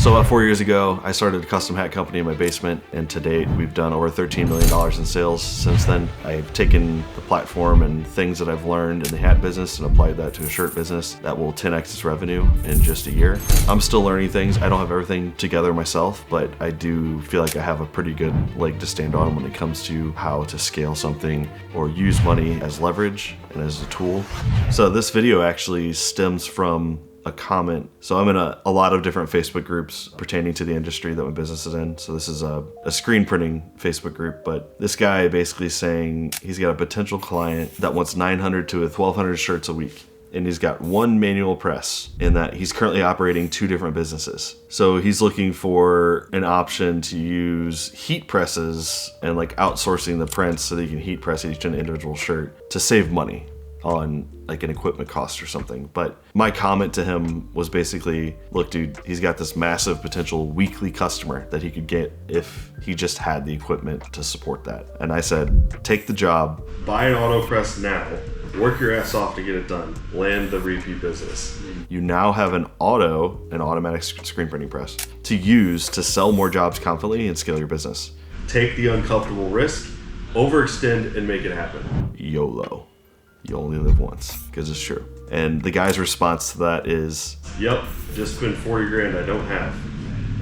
So about 4 years ago, I started a custom hat company in my basement, and to date, we've done over $13 million in sales since then. I've taken the platform and things that I've learned in the hat business and applied that to a shirt business that will 10x its revenue in just a year. I'm still learning things. I don't have everything together myself, but I do feel like I have a pretty good leg to stand on when it comes to how to scale something or use money as leverage and as a tool. So this video actually stems from a comment. So I'm in a lot of different Facebook groups pertaining to the industry that my business is in. So this is a screen printing Facebook group, but this guy basically saying he's got a potential client that wants 900 to 1,200 shirts a week. And he's got one manual press in that he's currently operating 2 different businesses. So he's looking for an option to use heat presses and like outsourcing the prints so that he can heat press each individual shirt to save money on like an equipment cost or something. But my comment to him was basically, look dude, he's got this massive potential weekly customer that he could get if he just had the equipment to support that. And I said, take the job, buy an auto press now, work your ass off to get it done, land the repeat business. You now have an automatic screen printing press to use to sell more jobs confidently and scale your business. Take the uncomfortable risk, overextend, and make it happen. YOLO. You only live once, because it's true. And the guy's response to that is, yep, just spent 40 grand I don't have.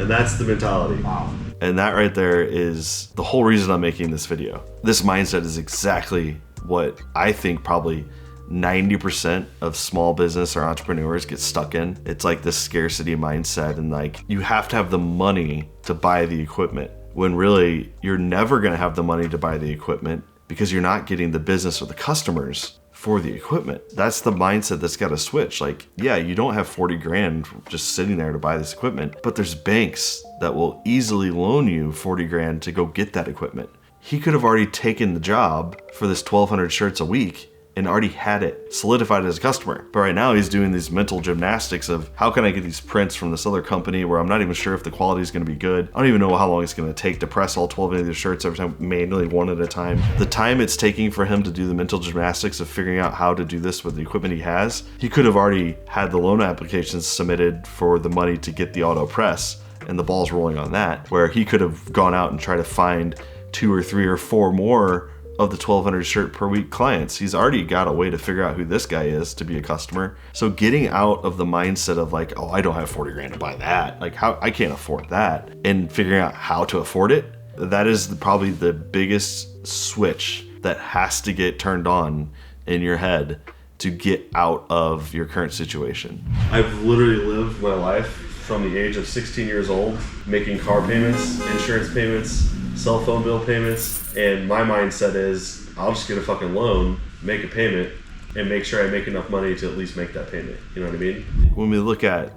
And that's the mentality. Wow. And that right there is the whole reason I'm making this video. This mindset is exactly what I think probably 90% of small business or entrepreneurs get stuck in. It's like this scarcity mindset, and like you have to have the money to buy the equipment, when really you're never gonna have the money to buy the equipment because you're not getting the business or the customers for the equipment. That's the mindset that's got to switch. Like, yeah, you don't have 40 grand just sitting there to buy this equipment, but there's banks that will easily loan you 40 grand to go get that equipment. He could have already taken the job for this 1,200 shirts a week and already had it solidified as a customer. But right now he's doing these mental gymnastics of how can I get these prints from this other company where I'm not even sure if the quality is gonna be good. I don't even know how long it's gonna take to press all 12 of these shirts every time, manually, one at a time. The time it's taking for him to do the mental gymnastics of figuring out how to do this with the equipment he has, he could have already had the loan applications submitted for the money to get the auto press, and the ball's rolling on that, where he could have gone out and tried to find 2 or 3 or 4 more of the 1,200 shirt per week clients. He's already got a way to figure out who this guy is to be a customer. So getting out of the mindset of like, oh, I don't have 40 grand to buy that. Like, how I can't afford that, and figuring out how to afford it. That is probably the biggest switch that has to get turned on in your head to get out of your current situation. I've literally lived my life from the age of 16 years old, making car payments, insurance payments, cell phone bill payments, and my mindset is I'll just get a fucking loan, make a payment, and make sure I make enough money to at least make that payment. You know what I mean? When we look at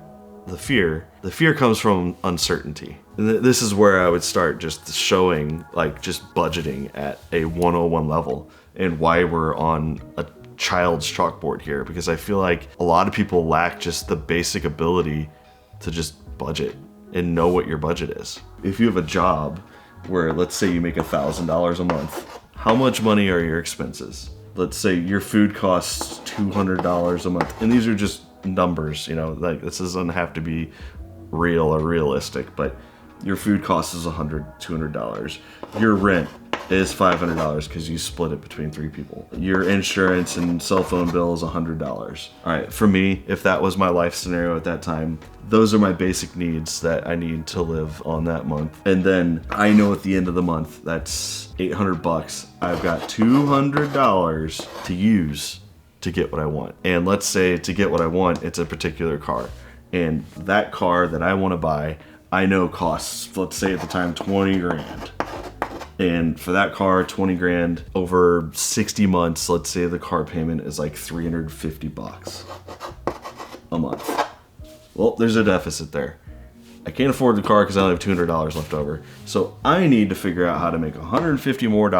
the fear comes from uncertainty. And this is where I would start just showing like just budgeting at a 101 level and why we're on a child's chalkboard here, because I feel like a lot of people lack just the basic ability to just budget and know what your budget is. If you have a job where let's say you make $1,000 a month, how much money are your expenses? Let's say your food costs $200 a month, and these are just numbers, you know, like this doesn't have to be real or realistic, but your food cost is $100, $200. Your rent is $500 because you split it between 3 people. Your insurance and cell phone bill is $100. All right, for me, if that was my life scenario at that time, those are my basic needs that I need to live on that month. And then I know at the end of the month, that's $800. I've got $200 to use to get what I want. And let's say to get what I want, it's a particular car. And that car that I want to buy, I know costs, let's say at the time, 20 grand. And for that car, 20 grand over 60 months, let's say the car payment is like $350 a month. Well, there's a deficit there. I can't afford the car because I only have $200 left over. So I need to figure out how to make $150 more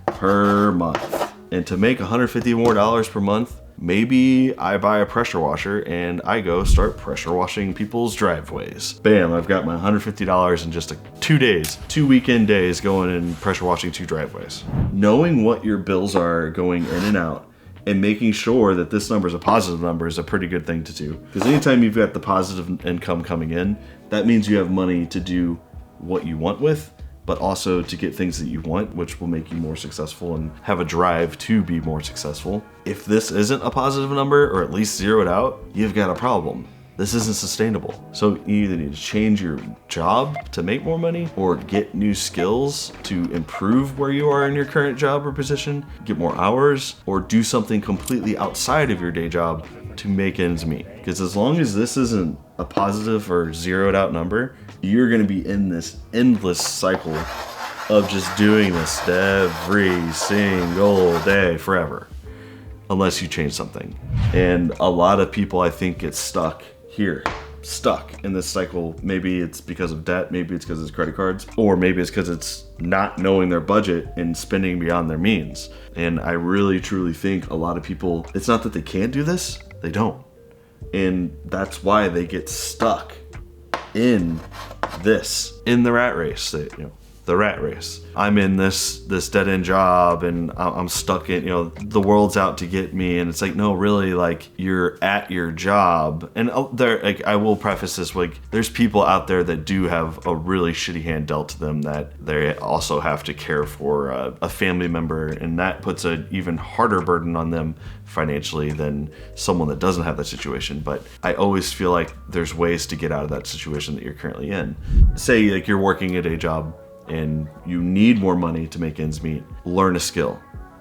per month. And to make $150 more per month, maybe I buy a pressure washer and I go start pressure washing people's driveways. Bam, I've got my $150 in just 2 days, 2 weekend days going and pressure washing 2 driveways. Knowing what your bills are going in and out And making sure that this number is a positive number is a pretty good thing to do. Because anytime you've got the positive income coming in, that means you have money to do what you want with, but also to get things that you want, which will make you more successful and have a drive to be more successful. If this isn't a positive number, or at least zero it out, you've got a problem. This isn't sustainable. So you either need to change your job to make more money, or get new skills to improve where you are in your current job or position, get more hours, or do something completely outside of your day job to make ends meet. Because as long as this isn't a positive or zeroed out number, you're gonna be in this endless cycle of just doing this every single day forever, unless you change something. And a lot of people, I think, get stuck in this cycle. Maybe it's because of debt, maybe it's because it's credit cards, or maybe it's because it's not knowing their budget and spending beyond their means. And I really truly think a lot of people, it's not that they can't do this, they don't. And that's why they get stuck in the rat race. The rat race. I'm in this dead end job and I'm stuck in, the world's out to get me. And it's like, no, really, like, you're at your job. And there, like, I will preface this, like, there's people out there that do have a really shitty hand dealt to them, that they also have to care for a family member. And that puts an even harder burden on them financially than someone that doesn't have that situation. But I always feel like there's ways to get out of that situation that you're currently in. Say, like, you're working a day job and you need more money to make ends meet. Learn a skill.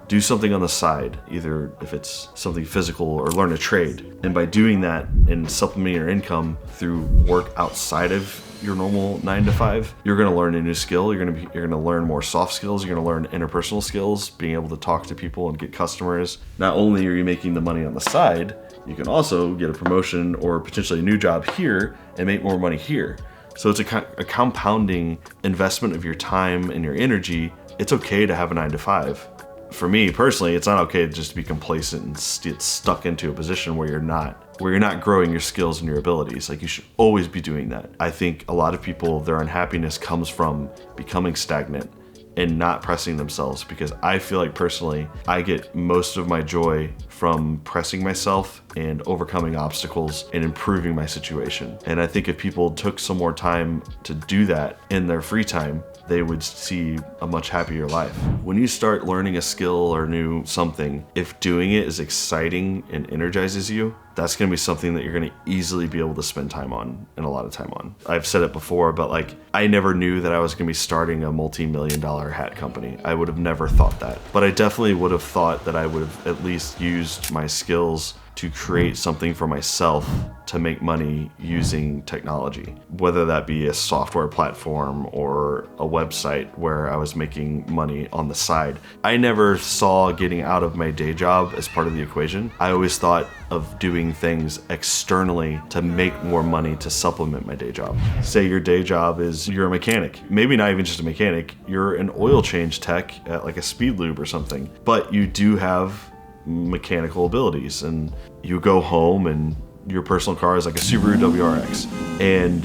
Do something on the side, either if it's something physical, or learn a trade. And by doing that and supplementing your income through work outside of your normal 9 to 5, you're gonna learn a new skill. You're gonna learn more soft skills. You're gonna learn interpersonal skills, being able to talk to people and get customers. Not only are you making the money on the side, you can also get a promotion or potentially a new job here and make more money here. So it's a compounding investment of your time and your energy. It's okay to have a 9 to 5. For me personally, it's not okay just to be complacent and get stuck into a position where you're not growing your skills and your abilities. Like, you should always be doing that. I think a lot of people, their unhappiness comes from becoming stagnant and not pressing themselves, because I feel like personally, I get most of my joy from pressing myself and overcoming obstacles and improving my situation. And I think if people took some more time to do that in their free time, they would see a much happier life. When you start learning a skill or new something, if doing it is exciting and energizes you, that's gonna be something that you're gonna easily be able to spend time on and a lot of time on. I've said it before, but like, I never knew that I was gonna be starting a multi-million-dollar hat company. I would have never thought that. But I definitely would have thought that I would have at least used my skills to create something for myself to make money using technology, whether that be a software platform or a website where I was making money on the side. I never saw getting out of my day job as part of the equation. I always thought of doing things externally to make more money to supplement my day job. Say your day job is you're a mechanic, maybe not even just a mechanic, you're an oil change tech at like a speed lube or something, but you do have mechanical abilities, and you go home and your personal car is like a Subaru WRX, and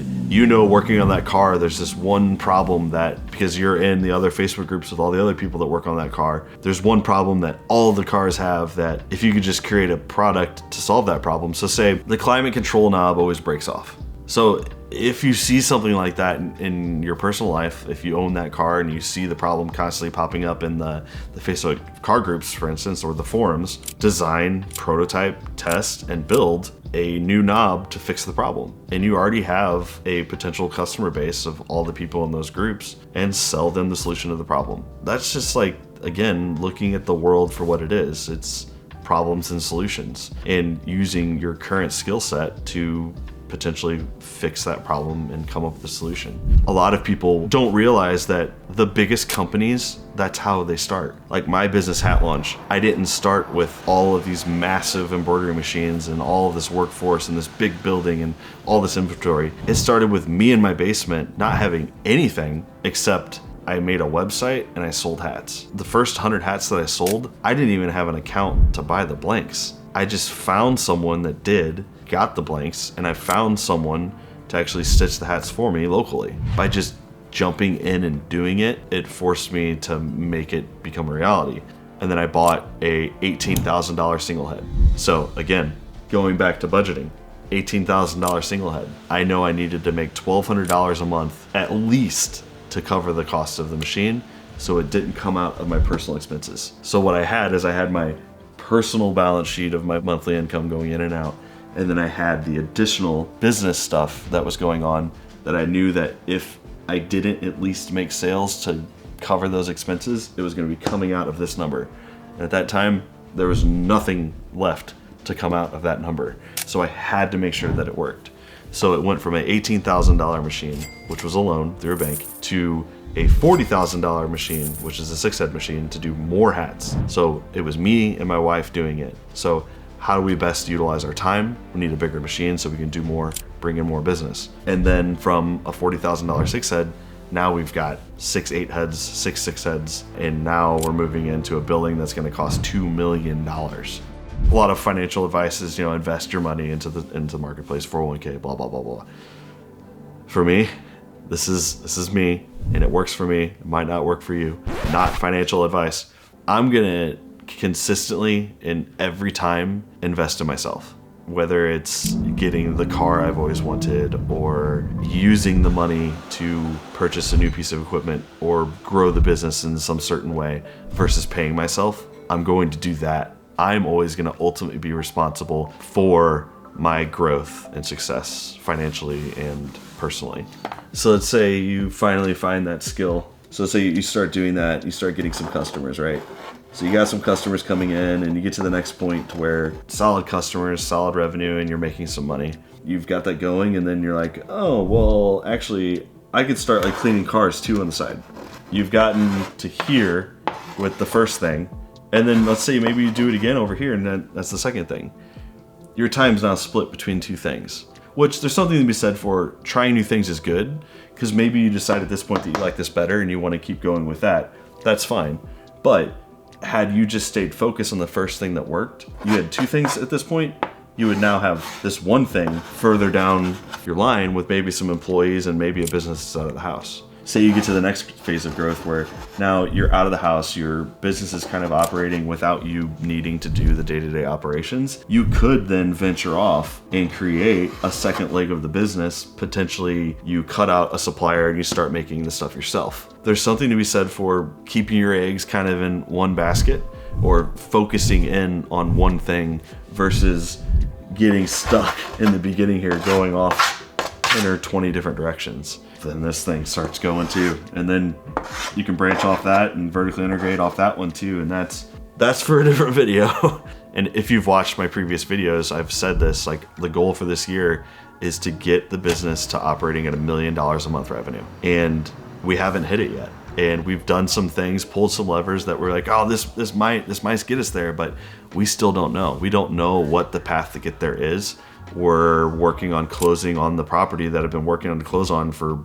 working on that car, there's this one problem that, because you're in the other Facebook groups with all the other people that work on that car, there's one problem that all the cars have, that if you could just create a product to solve that problem. So say the climate control knob always breaks off. So if you see something like that in your personal life, if you own that car and you see the problem constantly popping up in the Facebook car groups, for instance, or the forums, design, prototype, test, and build a new knob to fix the problem. And you already have a potential customer base of all the people in those groups, and sell them the solution to the problem. That's just like, again, looking at the world for what it is. It's problems and solutions, and using your current skill set to potentially fix that problem and come up with a solution. A lot of people don't realize that the biggest companies, that's how they start. Like my business, Hat Launch, I didn't start with all of these massive embroidery machines and all of this workforce and this big building and all this inventory. It started with me in my basement not having anything except I made a website and I sold hats. The first 100 hats that I sold, I didn't even have an account to buy the blanks. I just found someone that did, got the blanks, and I found someone to actually stitch the hats for me locally. By just jumping in and doing it, it forced me to make it become a reality. and then I bought a $18,000 single head. So again, going back to budgeting, $18,000 single head. I know I needed to make $1,200 a month at least to cover the cost of the machine, so it didn't come out of my personal expenses. So what I had is I had my personal balance sheet of my monthly income going in and out, and then I had the additional business stuff that was going on that I knew that if I didn't at least make sales to cover those expenses, it was going to be coming out of this number. And at that time, there was nothing left to come out of that number. So I had to make sure that it worked. So it went from an $18,000 machine, which was a loan through a bank, to a $40,000 machine, which is a 6-head machine, to do more hats. So it was me and my wife doing it. So how do we best utilize our time? We need a bigger machine so we can do more, bring in more business. And then from a $40,000 6-head, now we've got 6 8-heads, 6 6-heads, and now we're moving into a building that's gonna cost $2 million. A lot of financial advice is, invest your money into the marketplace, 401k, blah, blah, blah, blah. For me, this is me, and it works for me. It might not work for you. Not financial advice. I'm gonna consistently and every time invest in myself. Whether it's getting the car I've always wanted, or using the money to purchase a new piece of equipment, or grow the business in some certain way versus paying myself, I'm going to do that. I'm always going to ultimately be responsible for my growth and success financially and personally. So let's say you finally find that skill. So let's say you start doing that, you start getting some customers, right? So you got some customers coming in, and you get to the next point to where solid customers, solid revenue, and you're making some money. You've got that going, and then you're like, oh, well, actually, I could start like cleaning cars too on the side. You've gotten to here with the first thing, and then let's say maybe you do it again over here, and then that's the second thing. Your time's now split between two things, which there's something to be said for. Trying new things is good, because maybe you decide at this point that you like this better and you want to keep going with that. That's fine. But had you just stayed focused on the first thing that worked, you had two things at this point, you would now have this one thing further down your line with maybe some employees and maybe a business that's out of the house. Say you get to the next phase of growth where now you're out of the house, your business is kind of operating without you needing to do the day-to-day operations. You could then venture off and create a second leg of the business. Potentially you cut out a supplier and you start making the stuff yourself. There's something to be said for keeping your eggs kind of in one basket, or focusing in on one thing versus getting stuck in the beginning here, going off 10 or 20 different directions. Then this thing starts going too, and then you can branch off that and vertically integrate off that one too, and that's for a different video. And if you've watched my previous videos, I've said this, like the goal for this year is to get the business to operating at $1 million a month revenue, and we haven't hit it yet. And we've done some things, pulled some levers that we're like, oh, this might get us there, but we still don't know. We don't know what the path to get there is. We're working on closing on the property that I've been working on to close on for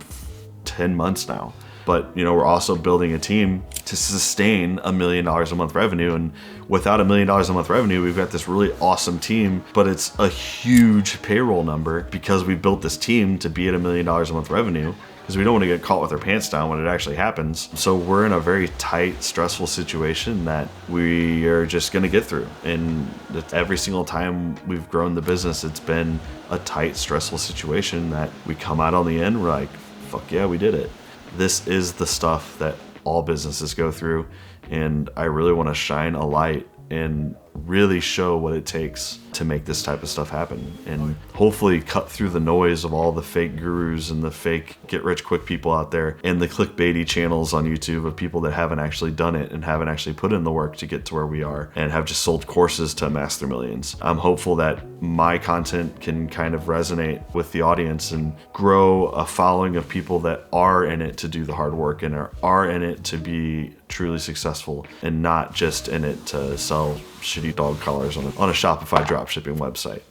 10 months now. But we're also building a team to sustain $1 million a month revenue. And without $1 million a month revenue, we've got this really awesome team, but it's a huge payroll number because we built this team to be at $1 million a month revenue, because we don't want to get caught with our pants down when it actually happens. So we're in a very tight, stressful situation that we are just going to get through. And every single time we've grown the business, it's been a tight, stressful situation that we come out on the end, we're like, fuck yeah, we did it. This is the stuff that all businesses go through. And I really want to shine a light and really show what it takes to make this type of stuff happen, and hopefully cut through the noise of all the fake gurus and the fake get rich quick people out there, and the clickbaity channels on YouTube of people that haven't actually done it and haven't actually put in the work to get to where we are and have just sold courses to amass their millions. I'm hopeful that my content can kind of resonate with the audience and grow a following of people that are in it to do the hard work and are in it to be truly successful, and not just in it to sell shitty dog collars on a Shopify dropshipping website.